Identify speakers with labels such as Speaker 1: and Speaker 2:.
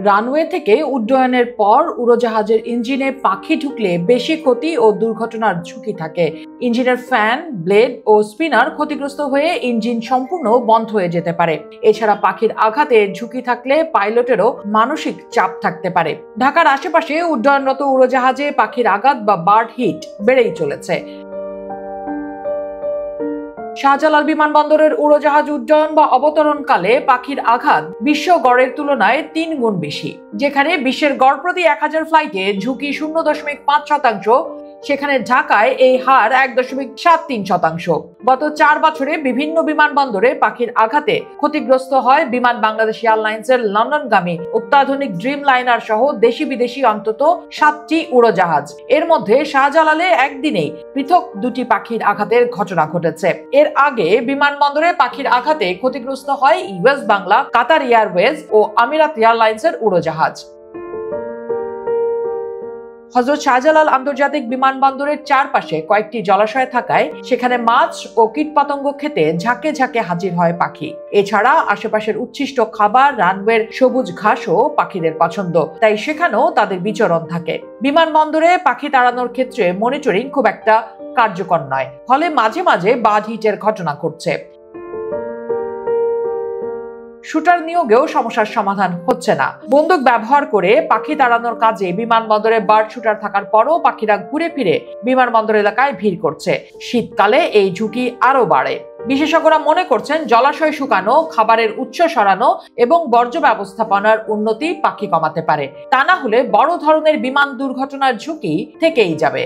Speaker 1: Runway থেকে উড্ডয়নের পর উড়োজাহাজের ইঞ্জিনে পাখি ঢুকলে বেশি ক্ষতি ও দুর্ঘটনার ঝুঁকি থাকে। ইঞ্জিনের ফ্যান, ব্লেড ও স্পিনার ক্ষতিগ্রস্ত হয়ে ইঞ্জিন সম্পূর্ণ বন্ধ হয়ে যেতে পারে। এছাড়া পাখির আঘাতে ঝুঁকি থাকলে পাইলটেরও মানসিক চাপ থাকতে পারে। ঢাকার আশেপাশে উড্ডয়নরত উড়োজাহাজে পাখির আঘাত বা বার্ড হিট বেড়েই চলেছে। শাহজালাল বিমানবন্দরের উড়োজাহাজ উড্ডয়ন বা অবতরণকালে পাখির আঘাত বিশ্ব গড়ের তুলনায় ৩ গুণ বেশি। যেখানে বিশ্বের গড় প্রতি ১০০০ ফ্লাইটে ঝুঁকি ০.৫%, সেখানে ঢাকায় এই হার ১.৭৩%। গত ৪ বছরে বিভিন্ন বিমানবন্দরে পাখির আঘাতে ক্ষতিগ্রস্ত হয় বিমান বাংলাদেশ এয়ারলাইন্সের লন্ডনগামী অত্যাধুনিক ড্রিম লাইনার সহ দেশি বিদেশি অন্তত ৭টি উড়োজাহাজ। এর মধ্যে শাহজালালে একদিনেই পৃথক ২টি পাখির আঘাতের ঘটনা ঘটেছে। এর আগে বিমানবন্দরে পাখির আঘাতে ক্ষতিগ্রস্ত হয় ইউএস বাংলা, কাতার এয়ারওয়েজ ও আমিরাত এয়ারলাইন্সের উড়োজাহাজ। হযরত শাহজালাল আন্তর্জাতিক বিমানবন্দরের চারপাশে কয়েকটি জলাশয় থাকায় সেখানে মাছ ও কীটপতঙ্গ খেতে ঝাঁকে ঝাঁকে হাজির হয় পাখি। এছাড়া আশেপাশের উচ্ছিষ্ট খাবার, রানওয়ের সবুজ ঘাসও পাখিদের পছন্দ, তাই সেখানেও তাদের বিচরণ থাকে। বিমানবন্দরে পাখি তাড়ানোর ক্ষেত্রে মনিটরিং খুব একটা কার্যকর নয়, ফলে মাঝে মাঝে বার্ড হিটের ঘটনা ঘটছে। শুটার নিয়োগেও সমস্যার সমাধান হচ্ছে না। বন্দুক ব্যবহার করে পাখি তাড়ানোর কাজে বিমানবন্দরে বার্ড শুটার থাকার পরও পাখিরা ঘুরে ফিরে বিমানবন্দর এলাকায় ভিড় করছে। শীতকালে এই ঝুঁকি আরো বাড়ে। বিশেষজ্ঞরা মনে করছেন জলাশয় শুকানো, খাবারের উৎস সরানো এবং বর্জ্য ব্যবস্থাপনার উন্নতি পাখি কমাতে পারে। তা না হলে বড় ধরনের বিমান দুর্ঘটনার ঝুঁকি থেকেই যাবে।